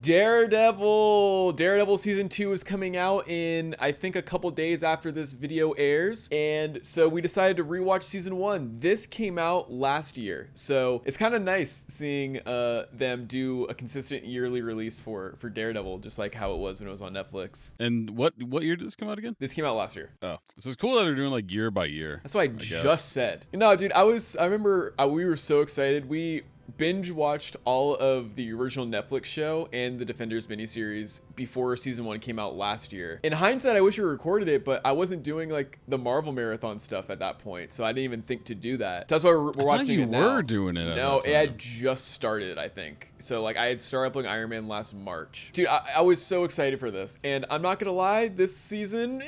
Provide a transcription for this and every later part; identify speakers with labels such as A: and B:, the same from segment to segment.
A: Daredevil season 2 is coming out in, I think, a couple days after this video airs, and so we decided to rewatch season 1. This came out last year, so it's kind of nice seeing them do a consistent yearly release for Daredevil, just like how it was when it was on Netflix.
B: And what year did this come out again?
A: This came out last year.
B: Oh, so it's cool that they're doing like year by year.
A: That's what I just said. No, dude, I remember we were so excited. We binge watched all of the original Netflix show and the Defenders miniseries before season 1 came out last year. In hindsight, I wish we recorded it, but I wasn't doing like the Marvel marathon stuff at that point, so I didn't even think to do that. So that's why we're watching it now.
B: You were doing it.
A: No, it had just started, I think. So like I had started uploading Iron Man last March. Dude, I was so excited for this, and I'm not gonna lie, this season,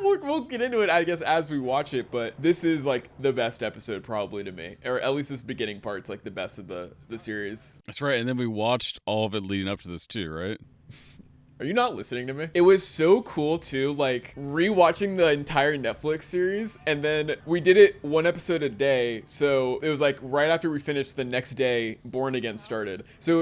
A: we'll get into it, I guess, as we watch it, but this is like the best episode probably to me, or at least this beginning part's like the best of the series.
B: That's right. And then we watched all of it leading up to this too, right?
A: Are you not listening to me? It was so cool too, like rewatching the entire Netflix series, and then we did it one episode a day. So it was like right after we finished, the next day Born Again started. So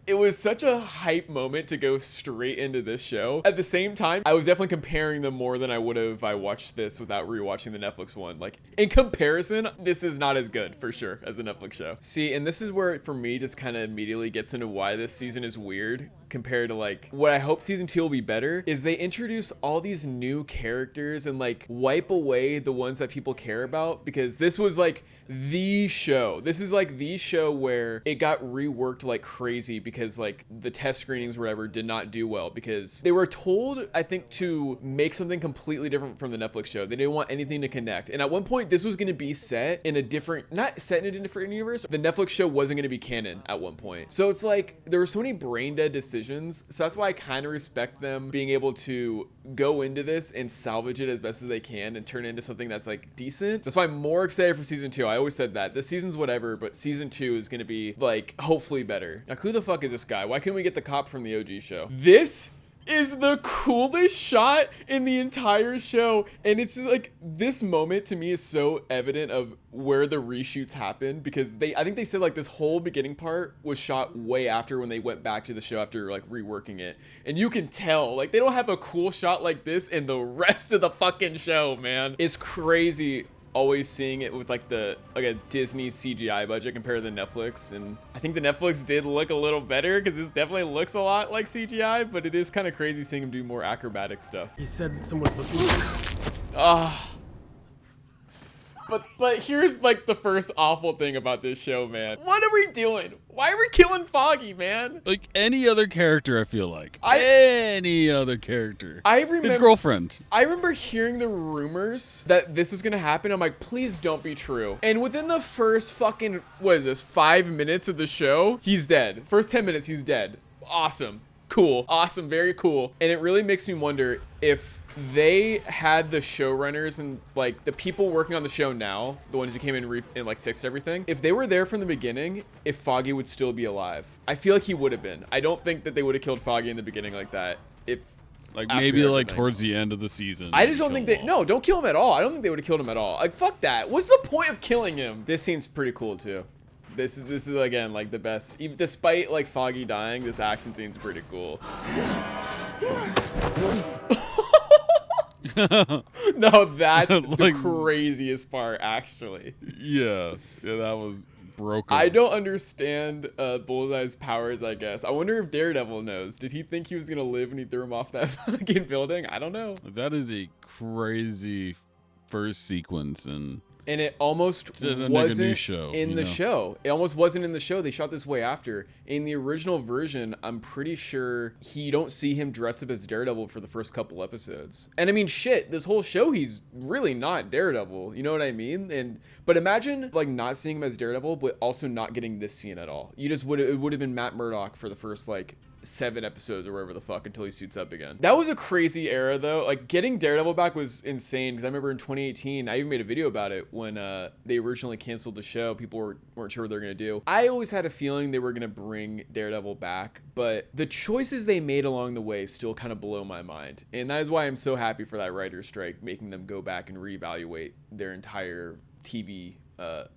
A: it was such a hype moment to go straight into this show. At the same time, I was definitely comparing them more than I would have if I watched this without rewatching the Netflix one. Like, in comparison, this is not as good, for sure, as the Netflix show. See, and this is where, it, for me, just kind of immediately gets into why this season is weird compared to, like, what I hope season 2 will be better, is they introduce all these new characters and, like, wipe away the ones that people care about, because this was, like, the show. This is, like, the show where it got reworked like crazy because, like, the test screenings or whatever did not do well because they were told, I think, to make something completely different from the Netflix show. They didn't want anything to connect. And at one point, this was going to be set in a different, not set in a different universe. The Netflix show wasn't going to be canon at one point. So it's like, there were so many brain dead decisions. So that's why I kind of respect them being able to go into this and salvage it as best as they can and turn it into something that's like decent. That's why I'm more excited for season 2. I always said that. This season's whatever, but season 2 is going to be like, hopefully better. Like, who the fuck is this guy? Why couldn't we get the cop from the OG show? This is the coolest shot in the entire show, and it's just like, this moment to me is so evident of where the reshoots happened, because I think they said like this whole beginning part was shot way after when they went back to the show after like reworking it, and you can tell like they don't have a cool shot like this in the rest of the fucking show, man. It's crazy always seeing it with like a Disney CGI budget compared to the Netflix, and I think the Netflix did look a little better because this definitely looks a lot like CGI, but it is kind of crazy seeing him do more acrobatic stuff.
C: He said someone's looking.
A: But here's like the first awful thing about this show, man. What are we doing? Why are we killing Foggy, man?
B: Like any other character, I feel like. Any other character.
A: I remember
B: his girlfriend.
A: I remember hearing the rumors that this was gonna happen. I'm like, please don't be true. And within the first fucking, 5 minutes of the show, he's dead. First 10 minutes, he's dead. Awesome. Cool. Awesome. Very cool. And it really makes me wonder if they had the showrunners and like the people working on the show now, the ones who came in and like fixed everything, if they were there from the beginning, if Foggy would still be alive. I feel like he would have been. I don't think that they would have killed Foggy in the beginning like that. If
B: like maybe like towards the end of the season.
A: I just don't think don't kill him at all. I don't think they would have killed him at all. Like, fuck that. What's the point of killing him? This scene's pretty cool too. This is again like the best. Even despite like Foggy dying, this action scene's pretty cool. No, that's the craziest part, actually.
B: Yeah, that was broken.
A: I don't understand Bullseye's powers, I guess. I wonder if Daredevil knows. Did he think he was gonna live and he threw him off that fucking building? I don't know.
B: That is a crazy first sequence, and
A: it almost wasn't in the show. It almost wasn't in the show. They shot this way after. In the original version, I'm pretty sure you don't see him dressed up as Daredevil for the first couple episodes. And I mean, shit, this whole show, he's really not Daredevil. You know what I mean? But imagine like not seeing him as Daredevil, but also not getting this scene at all. It would have been Matt Murdock for the first like 7 episodes or wherever the fuck until he suits up again. That was a crazy era though. Like getting Daredevil back was insane, because I remember in 2018 I even made a video about it when they originally canceled the show. People weren't sure what they're gonna do. I always had a feeling they were gonna bring Daredevil back, but the choices they made along the way still kind of blow my mind, and that is why I'm so happy for that writer's strike, making them go back and reevaluate their entire TV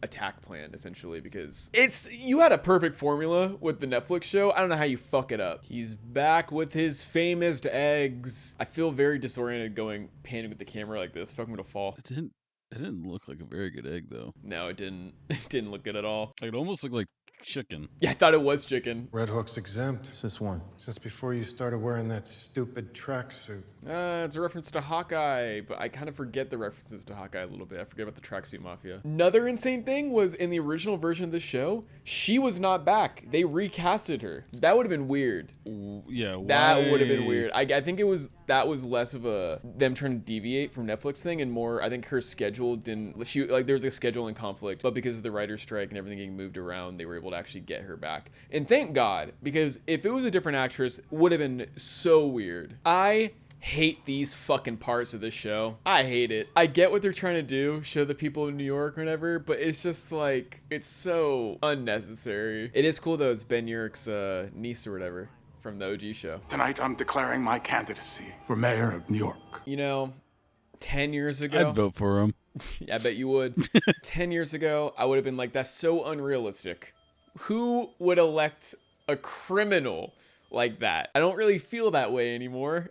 A: attack plan, essentially, because you had a perfect formula with the Netflix show. I don't know how you fuck it up. He's back with his famous eggs. I feel very disoriented panning with the camera like this. Fuck, I'm gonna fall.
B: It didn't look like a very good egg, though.
A: No, it didn't. It didn't look good at all.
B: Like, it almost looked like chicken.
A: Yeah, I thought it was chicken.
C: Red Hook's exempt.
D: Since when?
C: Since before you started wearing that stupid tracksuit.
A: It's a reference to Hawkeye, but I kind of forget the references to Hawkeye a little bit. I forget about the tracksuit mafia. Another insane thing was in the original version of the show, she was not back. They recasted her. That would have been weird.
B: Yeah, why?
A: That would have been weird. I think that was less of a them trying to deviate from Netflix thing and more, I think her schedule there was a scheduling conflict, but because of the writer's strike and everything getting moved around, they were able to actually get her back. And thank God, because if it was a different actress, it would have been so weird. I hate these fucking parts of the show. I hate it. I get what they're trying to do, show the people in New York or whatever, but it's just like, it's so unnecessary. It is cool though, it's Ben Urich's niece or whatever from the OG show.
E: Tonight I'm declaring my candidacy for mayor of New York.
A: 10 years ago,
B: I'd vote for him.
A: Yeah, I bet you would. 10 years ago, I would have been like, that's so unrealistic. Who would elect a criminal like that? I don't really feel that way anymore.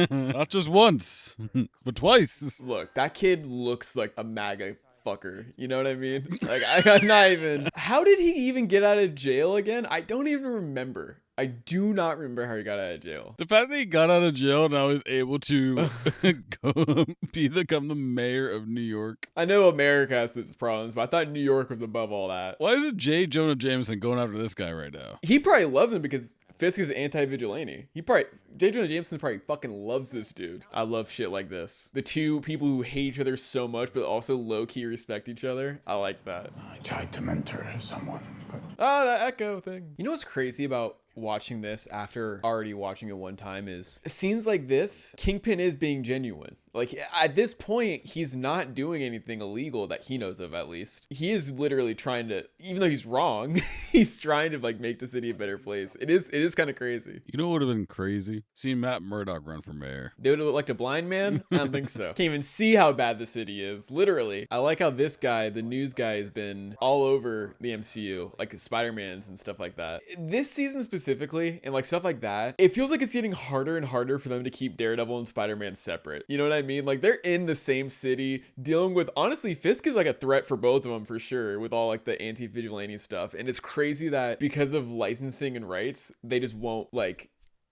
B: Not just once, but twice.
A: Look, that kid looks like a MAGA fucker. You know what I mean? Like, I'm not even... How did he even get out of jail again? I don't even remember. I do not remember how he got out of jail.
B: The fact that he got out of jail and now he's able to become the mayor of New York.
A: I know America has its problems, but I thought New York was above all that.
B: Why isn't J. Jonah Jameson going after this guy right now?
A: He probably loves him because Fisk is anti-vigilante. J. Jonah Jameson probably fucking loves this dude. I love shit like this. The two people who hate each other so much, but also low-key respect each other. I like that.
E: I tried to mentor someone, but...
A: Oh, that Echo thing. You know what's crazy about watching this after already watching it one time is scenes like this, Kingpin is being genuine. Like, at this point, he's not doing anything illegal that he knows of, at least. He is literally trying to, even though he's wrong, he's trying to, like, make the city a better place. It is kind of crazy.
B: You know what would have been crazy? Seeing Matt Murdock run for mayor.
A: They would have looked like a blind man? I don't think so. Can't even see how bad the city is, literally. I like how this guy, the news guy, has been all over the MCU, like the Spider-Mans and stuff like that. This season specifically, and like stuff like that, it feels like it's getting harder and harder for them to keep Daredevil and Spider-Man separate. You know what I mean? Like, they're in the same city dealing with, honestly, Fisk is like a threat for both of them for sure, with all like the anti-vigilante stuff. And it's crazy that because of licensing and rights, they just won't like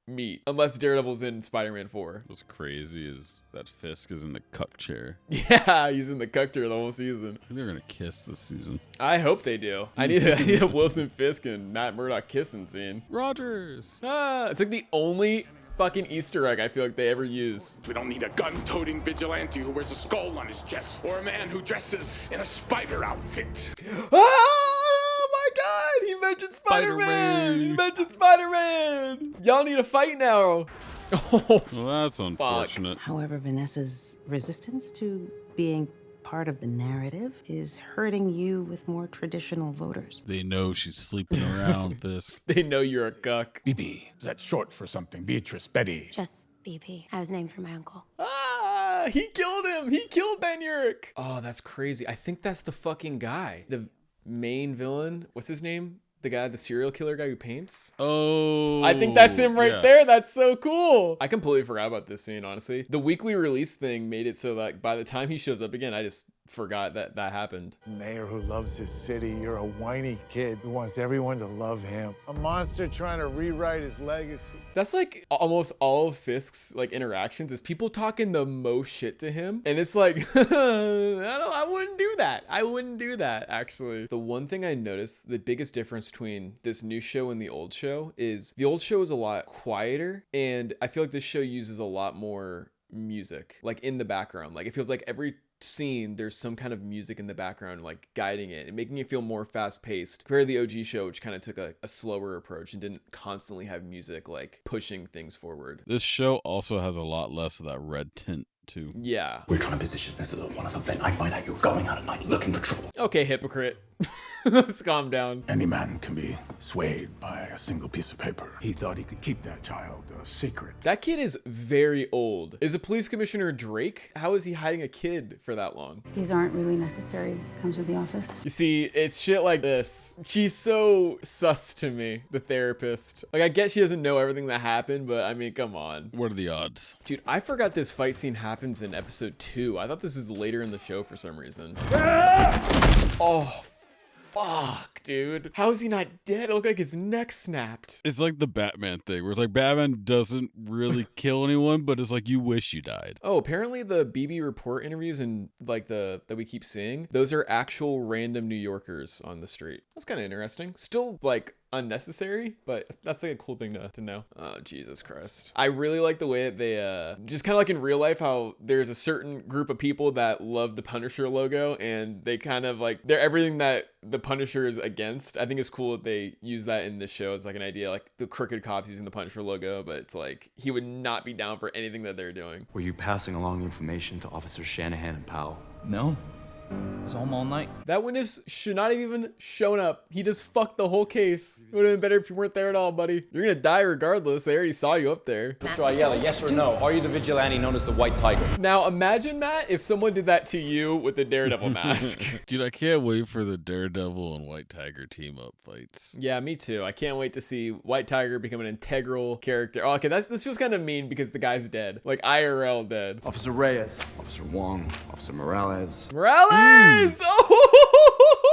A: meet unless Daredevil's in Spider-Man 4.
B: What's crazy is that Fisk is in the cuck chair.
A: Yeah, he's in the cuck chair the whole season.
B: I think they're gonna kiss this season.
A: I hope they do. I need a Wilson Fisk and Matt Murdock kissing scene.
B: Rogers.
A: It's like the only fucking Easter egg I feel like they ever use.
E: We don't need a gun-toting vigilante who wears a skull on his chest, or a man who dresses in a spider outfit.
A: Oh my god! He mentioned Spider-Man! He mentioned Spider-Man! Y'all need to fight now! Oh,
B: Well, that's unfortunate.
F: However, Vanessa's resistance to being part of the narrative is hurting you with more traditional voters.
B: They know she's sleeping around, Fisk.
A: they know you're a cuck.
E: BB, is that short for something? Beatrice, Betty.
G: Just BP. I was named for my uncle.
A: He killed him! He killed Ben Urich! Oh, that's crazy. I think that's the fucking guy. The main villain. What's his name? The guy, the serial killer guy who paints?
B: Oh.
A: I think that's him right
B: yeah.
A: there. That's so cool. I completely forgot about this scene, honestly. The weekly release thing made it so that by the time he shows up again, I just forgot that happened.
H: Mayor who loves his city. You're a whiny kid who wants everyone to love him. A monster trying to rewrite his legacy.
A: That's like almost all of Fisk's like interactions is people talking the most shit to him. And it's like, I wouldn't do that. I wouldn't do that, actually. The one thing I noticed, the biggest difference between this new show and the old show is the old show is a lot quieter. And I feel like this show uses a lot more music, like in the background. Like it feels like every scene there's some kind of music in the background like guiding it and making it feel more fast-paced compared to the OG show, which kind of took a slower approach and didn't constantly have music like pushing things forward.
B: This show also has a lot less of that red tint too.
A: Yeah.
I: We're trying to position this as a one-off event. I find out you're going out at night looking for trouble.
A: Okay, hypocrite. Let's calm down.
D: Any man can be swayed by a single piece of paper. He thought he could keep that child a secret.
A: That kid is very old. Is the police commissioner Drake? How is he hiding a kid for that long?
I: These aren't really necessary. Comes with the office.
A: You see, it's shit like this. She's so sus to me, the therapist. Like, I get she doesn't know everything that happened, but I mean, come on.
B: What are the odds?
A: Dude, I forgot this fight scene happens in episode 2. I thought this is later in the show for some reason. Oh, fuck, dude. How is he not dead? It looked like his neck snapped.
B: It's like the Batman thing, where it's like Batman doesn't really kill anyone, but it's like you wish you died.
A: Oh, apparently the BB report interviews and like that we keep seeing, those are actual random New Yorkers on the street. That's kind of interesting. Still like unnecessary, but that's like a cool thing to know. Oh, Jesus Christ. I really like the way that they just kind of like in real life, how there's a certain group of people that love the Punisher logo, and they kind of like, they're everything that the Punisher is against. I think it's cool that they use that in this show as like an idea, like the crooked cops using the Punisher logo, but it's like he would not be down for anything that they're doing.
J: Were you passing along the information to Officers Shanahan and Powell?
K: No. I was home all night.
A: That witness should not have even shown up. He just fucked the whole case. It would have been better if you weren't there at all, buddy. You're gonna die regardless. They already saw you up there.
K: Mr. Ayala, yes or no? Are you the vigilante known as the White Tiger?
A: Now imagine, Matt, if someone did that to you with the Daredevil mask.
B: Dude, I can't wait for the Daredevil and White Tiger team up fights.
A: Yeah, me too. I can't wait to see White Tiger become an integral character. Oh, okay, this feels kind of mean because the guy's dead. Like IRL dead.
J: Officer Reyes, Officer Wong, Officer Morales.
A: Morales! Oh!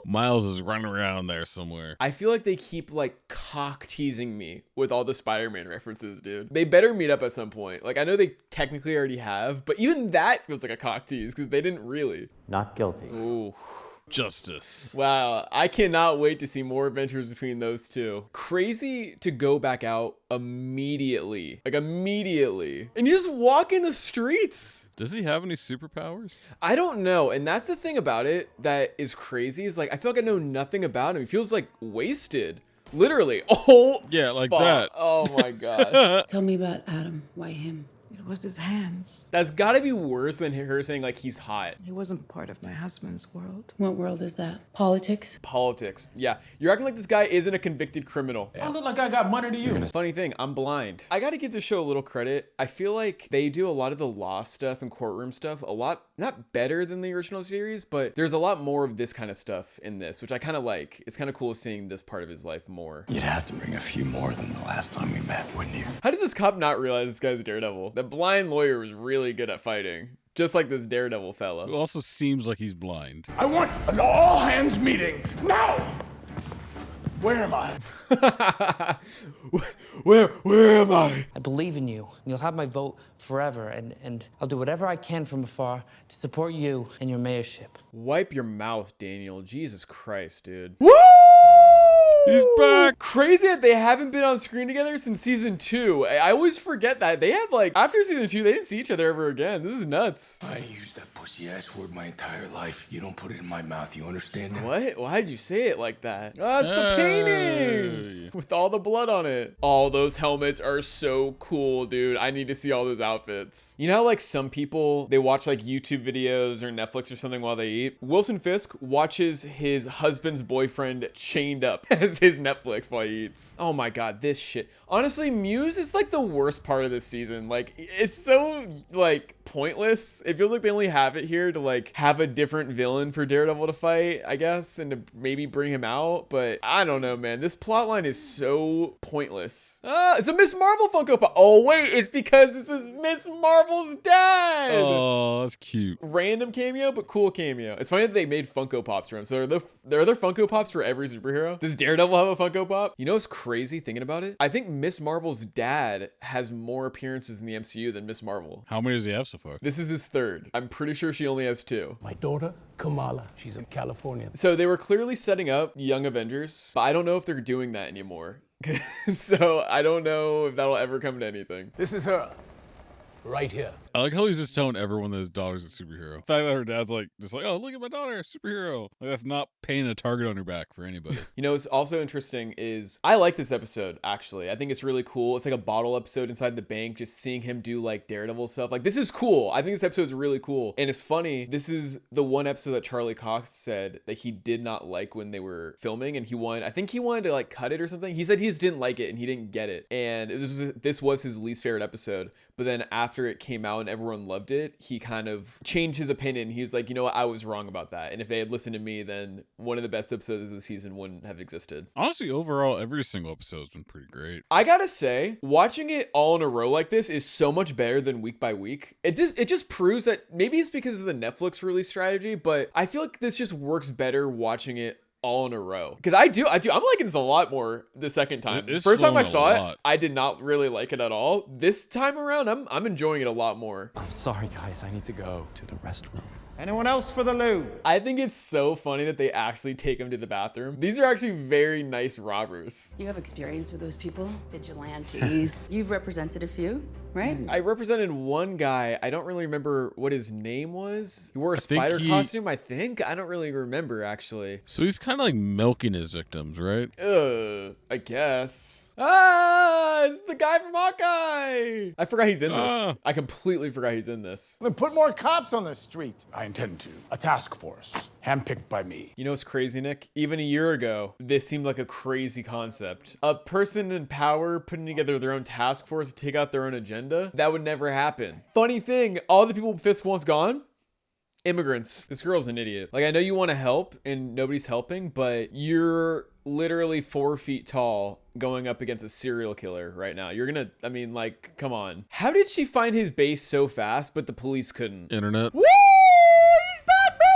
B: Miles is running around there somewhere.
A: I feel like they keep like cock teasing me with all the Spider-Man references, dude. They better meet up at some point. Like I know they technically already have, but even that feels like a cock tease because they didn't really.
L: Not guilty.
A: Ooh.
B: Justice.
A: Wow, I cannot wait to see more adventures between those two. Crazy to go back out immediately. Like immediately. And you just walk in the streets.
B: Does he have any superpowers?
A: I don't know. And that's the thing about it that is crazy is like, I feel like I know nothing about him. He feels like wasted. Literally. Oh,
B: yeah, like
A: fuck.
B: that.
A: Oh my God.
I: Tell me about Adam. Why him?
M: It was his hands.
A: That's gotta be worse than her saying like he's hot.
M: He wasn't part of my husband's world.
I: What world is that? Politics?
A: Politics. Yeah. You're acting like this guy isn't a convicted criminal.
K: I look like I got money to you.
A: Funny thing, I'm blind. I gotta give this show a little credit. I feel like they do a lot of the law stuff and courtroom stuff a lot, not better than the original series, but there's a lot more of this kind of stuff in this, which I kind of like. It's kind of cool seeing this part of his life more.
J: You'd have to bring a few more than the last time we met, wouldn't you?
A: How does this cop not realize this guy's Daredevil? The blind lawyer was really good at fighting. Just like this Daredevil fella.
B: It also seems like he's blind.
D: I want an all-hands meeting now. Where am I?
A: Where am I?
N: I believe in you. You'll have my vote forever, and I'll do whatever I can from afar to support you and your mayorship.
A: Wipe your mouth, Daniel. Jesus Christ, dude.
B: Woo! He's back.
A: Crazy that they haven't been on screen together since season 2. I always forget that. They had like, after season 2, they didn't see each other ever again. This is nuts.
J: I used that pussy ass word my entire life. You don't put it in my mouth. You understand that?
A: What? Why'd you say it like that? Oh, it's the painting with all the blood on it. All those helmets are so cool, dude. I need to see all those outfits. You know how like some people, they watch like YouTube videos or Netflix or something while they eat? Wilson Fisk watches his husband's boyfriend chained up as his Netflix while he eats. Oh my God, this shit. Honestly, Muse is like the worst part of this season. Like, it's so like pointless. It feels like they only have it here to like have a different villain for Daredevil to fight, I guess, and to maybe bring him out. But I don't know, man. This plot line is so pointless. It's a Miss Marvel Funko Pop. Oh wait, it's because this is Miss Marvel's dad.
B: Oh, that's cute.
A: Random cameo, but cool cameo. It's funny that they made Funko Pops for him. So there are Funko Pops for every superhero. Does Daredevil have a Funko Pop? You know what's crazy thinking about it? I think Miss Marvel's dad has more appearances in the MCU than Miss Marvel.
B: How many does he have so far?
A: This is his third. I'm pretty sure she only has 2.
D: My daughter, Kamala. She's in California.
A: So they were clearly setting up Young Avengers, but I don't know if they're doing that anymore. So I don't know if that'll ever come to anything.
D: This is her. right here.
B: I like how he's just telling everyone that his daughter's a superhero. The fact that her dad's like, just like, oh, look at my daughter, a superhero. Like, that's not painting a target on your back for anybody.
A: You know, what's also interesting is I like this episode, actually. I think it's really cool. It's like a bottle episode inside the bank, just seeing him do like Daredevil stuff. Like, this is cool. I think this episode is really cool. And it's funny. This is the one episode that Charlie Cox said that he did not like when they were filming, and I think he wanted to like cut it or something. He said he just didn't like it and he didn't get it. And this was his least favorite episode. But then after it came out and everyone loved it, he kind of changed his opinion. He was like, you know what? I was wrong about that. And if they had listened to me, then one of the best episodes of the season wouldn't have existed.
B: Honestly, overall, every single episode has been pretty great.
A: I gotta say, watching it all in a row like this is so much better than week by week. It just proves that maybe it's because of the Netflix release strategy, but I feel like this just works better watching it all in a row. Because I'm liking this a lot more the second time. The first time I saw it, I did not really like it at all. This time around, I'm enjoying it a lot more.
K: I'm sorry, guys. I need to go to the restroom.
L: Anyone else for the loo?
A: I think it's so funny that they actually take him to the bathroom. These are actually very nice robbers.
I: You have experience with those people? Vigilantes. You've represented a few, right?
A: I represented one guy. I don't really remember what his name was. He wore a spider costume, I think. I don't really remember, actually.
B: So he's kind of like milking his victims, right?
A: I guess. Ah, it's the guy from Hawkeye. I forgot he's in this. I completely forgot he's in this.
H: Then put more cops on the street.
D: I intend to. A task force, handpicked by me.
A: You know what's crazy, Nick? Even a year ago, this seemed like a crazy concept. A person in power putting together their own task force to take out their own agenda? That would never happen. Funny thing, all the people Fisk wants gone? Immigrants. This girl's an idiot. Like, I know you want to help and nobody's helping, but you're literally 4 feet tall going up against a serial killer right now. Like, come on. How did she find his base so fast, but the police couldn't?
B: Internet.
A: Woo! He's back, baby!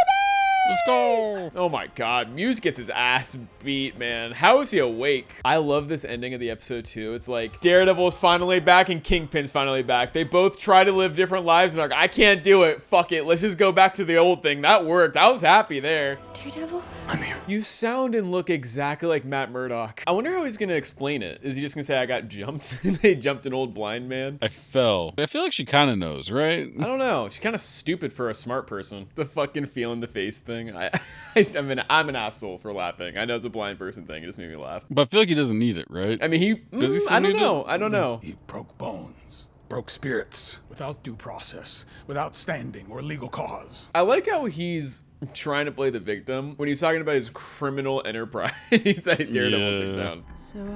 B: Let's go.
A: Oh my God. Muse gets his ass beat, man. How is he awake? I love this ending of the episode too. It's like Daredevil's finally back and Kingpin's finally back. They both try to live different lives and they're like, I can't do it. Fuck it. Let's just go back to the old thing. That worked. I was happy there.
G: Daredevil?
D: I'm here.
A: You sound and look exactly like Matt Murdock. I wonder how he's gonna explain it. Is he just gonna say I got jumped? They jumped an old blind man?
B: I fell. I feel like she kind of knows, right?
A: I don't know. She's kind of stupid for a smart person. The fucking feeling the face thing. I'm an asshole for laughing. I know it's a blind person thing. It just made me laugh.
B: But I feel like he doesn't need it, right?
A: I mean,
B: Does he still
A: I don't
B: need
A: know.
B: it?
A: I don't know.
D: He broke bones, broke spirits, without due process, without standing or legal cause.
A: I like how he's trying to play the victim when he's talking about his criminal enterprise that Daredevil took down.
I: So,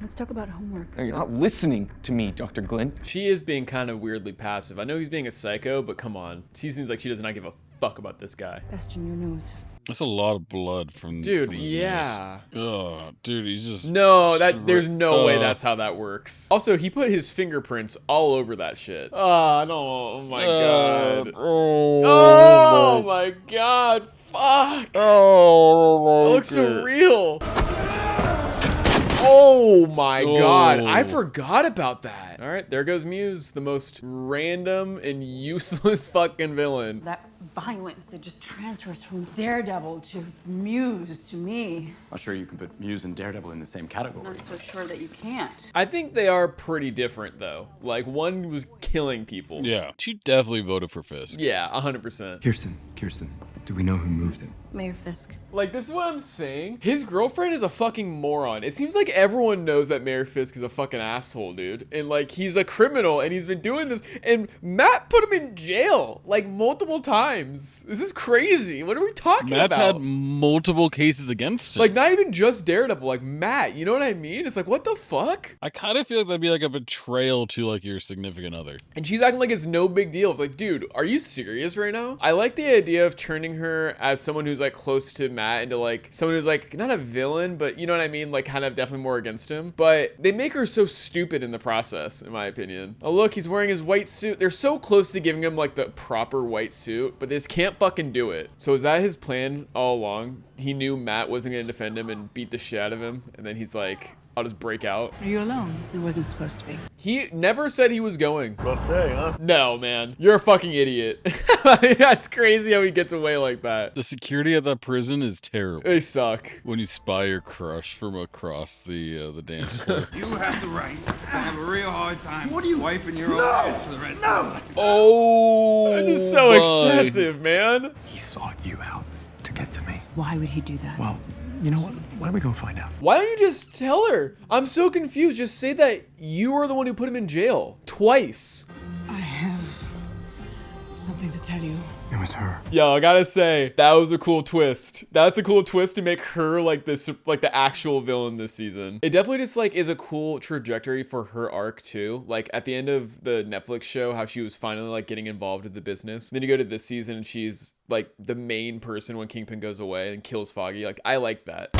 I: let's talk about homework.
K: You're not listening to me, Dr. Glynn.
A: She is being kind of weirdly passive. I know he's being a psycho, but come on. She seems like she does not give a fuck about this guy.
I: Bastion, your nose.
B: That's a lot of blood from
A: Dude,
B: from his
A: yeah.
B: nose. Oh, dude, he's just
A: No, there's no way that's how that works. Also, he put his fingerprints all over that shit. Oh, no. Oh my God. Oh my God. Fuck.
B: Oh,
A: It looks so real. Oh my God. I forgot about that. All right, there goes Muse, the most random and useless fucking villain.
I: That violence, it just transfers from Daredevil to Muse to me.
K: I'm sure you can put Muse and Daredevil in the same category.
I: Not so sure that you can't.
A: I think they are pretty different though. Like one was killing people.
B: Yeah, she definitely voted for Fisk.
A: Yeah, 100%.
J: Kirsten, do we know who moved him?
F: Mayor Fisk.
A: Like, this is what I'm saying. His girlfriend is a fucking moron. It seems like everyone knows that Mayor Fisk is a fucking asshole, dude. And, like, he's a criminal, and he's been doing this. And Matt put him in jail, like, multiple times. This is crazy. What are we talking
B: Matt's
A: about?
B: had multiple cases against him.
A: Like, not even just Daredevil. Like, Matt, you know what I mean? It's like, what the fuck?
B: I kind of feel like that'd be like a betrayal to, like, your significant other.
A: And she's acting like it's no big deal. It's like, dude, are you serious right now? I like the idea of turning her as someone who's, like, close to Matt into, like, someone who's, like, not a villain, but you know what I mean? Like, kind of definitely more against him. But they make her so stupid in the process, in my opinion. Oh, look, he's wearing his white suit. They're so close to giving him, like, the proper white suit, but they just can't fucking do it. So is that his plan all along? He knew Matt wasn't going to defend him and beat the shit out of him. And then he's like, I'll just break out.
I: Are you alone? It wasn't supposed to be.
A: He never said he was going.
H: Rough day, huh?
A: No, man. You're a fucking idiot. That's crazy how he gets away like that.
B: The security at that prison is terrible.
A: They suck.
B: When you spy your crush from across the dance floor.
J: You have the right to have a real hard time wiping your own ass for the rest of your life.
B: Oh,
A: This is so excessive, man.
D: He sought you out to get to me.
I: Why would he do that?
D: Well, you know what? Why don't we go find out?
A: Why don't you just tell her? I'm so confused. Just say that you were the one who put him in jail twice.
I: I have something to tell you.
D: It was her.
A: Yo, I gotta say, that was a cool twist. That's a cool twist to make her like this, like the actual villain this season. It definitely just like is a cool trajectory for her arc too. Like at the end of the Netflix show, how she was finally like getting involved with the business. And then you go to this season and she's like the main person when Kingpin goes away and kills Foggy. Like I like that.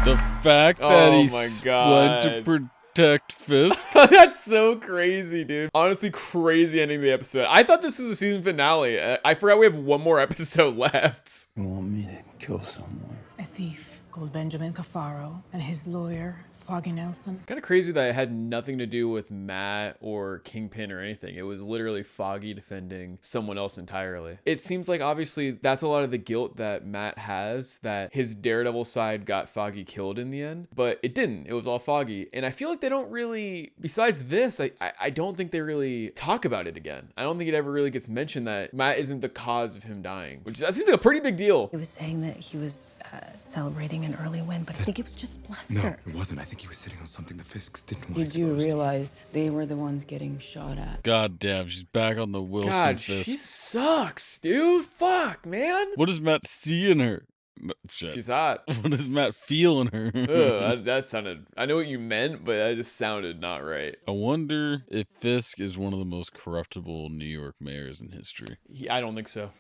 B: The fact that
A: Oh
B: he
A: my
B: went
A: God.
B: to protect Fisk.
A: That's so crazy, dude. Honestly, crazy ending of the episode. I thought this was the season finale. I forgot we have one more episode left.
J: You want me to kill someone?
M: A thief called Benjamin Cafaro and his lawyer, Foggy Nelson.
A: Kind of crazy that it had nothing to do with Matt or Kingpin or anything. It was literally Foggy defending someone else entirely. It seems like obviously that's a lot of the guilt that Matt has, that his Daredevil side got Foggy killed in the end, but it didn't. It was all Foggy. And I feel like they don't really, besides this, I don't think they really talk about it again. I don't think it ever really gets mentioned that Matt isn't the cause of him dying, which that seems like a pretty big deal.
O: He was saying that he was celebrating an early win, but I think it was just bluster.
J: No, it wasn't. I think he was sitting on something the Fisks didn't want
I: You do
J: exposed.
I: realize they were the ones getting shot at.
B: God damn, she's back on the Wilson
A: God,
B: Fisk.
A: she sucks, dude. Fuck, man.
B: What does Matt see in her? No, shit.
A: She's hot.
B: What does Matt feel in her?
A: Ugh, that sounded, I know what you meant, but that just sounded not right.
B: I wonder if Fisk is one of the most corruptible New York mayors in history.
A: I don't think so.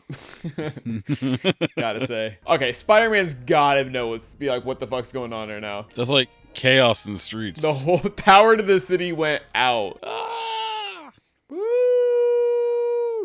A: Gotta say. Okay, Spider-Man's gotta know what the fuck's going on right now.
B: That's like chaos in the streets.
A: The whole power to the city went out. Woo!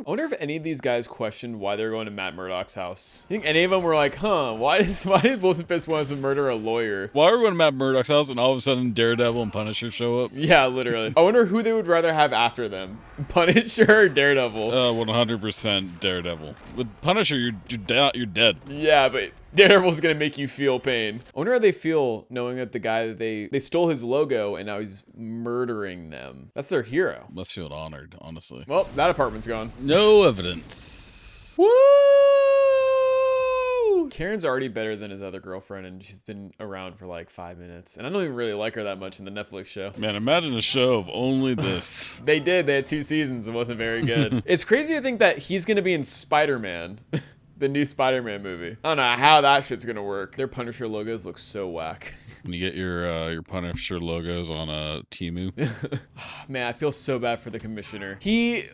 A: I wonder if any of these guys questioned why they're going to Matt Murdock's house. You think any of them were like, why did Wilson Fisk want us to murder a lawyer?
B: Why are we going to Matt Murdock's house and all of a sudden Daredevil and Punisher show up?
A: Yeah, literally. I wonder who they would rather have after them. Punisher or Daredevil?
B: 100% Daredevil. With Punisher, you're dead.
A: Yeah, but Daredevil's gonna make you feel pain. I wonder how they feel knowing that the guy that they stole his logo and now he's murdering them. That's their hero.
B: Must feel honored, honestly.
A: Well, that apartment's gone.
B: No evidence.
A: Woo! Karen's already better than his other girlfriend, and she's been around for like 5 minutes. And I don't even really like her that much in the Netflix show.
B: Man, imagine a show of only this.
A: They had 2 seasons. It wasn't very good. It's crazy to think that he's gonna be in Spider-Man. The new Spider-Man movie. I don't know how that shit's gonna work. Their Punisher logos look so whack.
B: When you get your Punisher logos on Temu.
A: Man, I feel so bad for the commissioner. He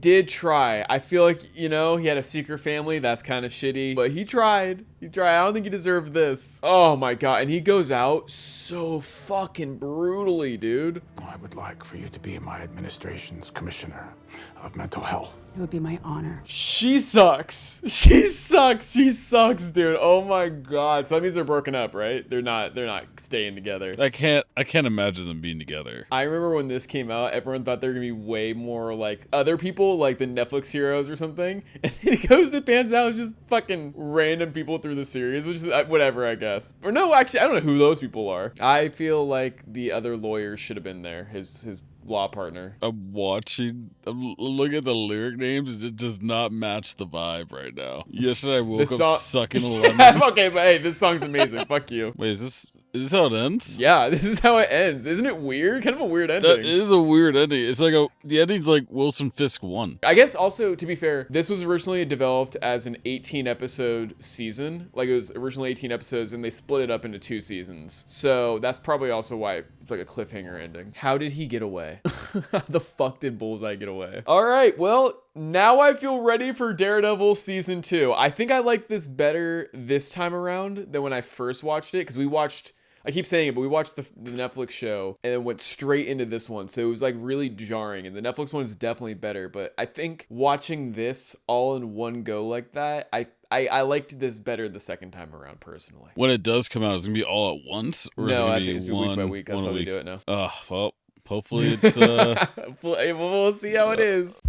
A: did try. I feel like, he had a secret family. That's kind of shitty. But he tried. I don't think he deserved this. Oh my God. And he goes out so fucking brutally, dude.
D: I would like for you to be my administration's commissioner of mental health.
I: It would be my honor.
A: She sucks. She sucks, dude. Oh my God. So that means they're broken up, right? They're not staying together.
B: I can't imagine them being together.
A: I remember when this came out, everyone thought they were gonna be way more like other people, like the Netflix heroes or something. And then it pans out, it's just fucking random people through the series, which is whatever, I guess. Or no, actually, I don't know who those people are. I feel like the other lawyers should have been there. His law partner.
B: I'm looking at the lyric names. It does not match the vibe right now. Yesterday I woke up sucking a lemon.
A: Okay, but hey, this song's amazing. Fuck you.
B: Wait, is this how it ends?
A: Yeah, this is how it ends. Isn't it weird? Kind of a weird ending.
B: That is a weird ending. It's like the ending's like Wilson Fisk won.
A: I guess also, to be fair, this was originally developed as an 18 episode season. Like it was originally 18 episodes and they split it up into 2 seasons. So that's probably also why it's like a cliffhanger ending. How did he get away? How the fuck did Bullseye get away? All right, well, now I feel ready for Daredevil season 2. I think I liked this better this time around than when I first watched it, because we watched I keep saying it, but we watched the Netflix show and then went straight into this one. So it was like really jarring. And the Netflix one is definitely better. But I think watching this all in one go like that, I liked this better the second time around personally.
B: When it does come out, is it gonna be all at once, or is it
A: No,
B: gonna
A: I
B: be
A: think it's
B: one
A: week by week. That's how we do it now.
B: Well, hopefully it's
A: we'll see how it is.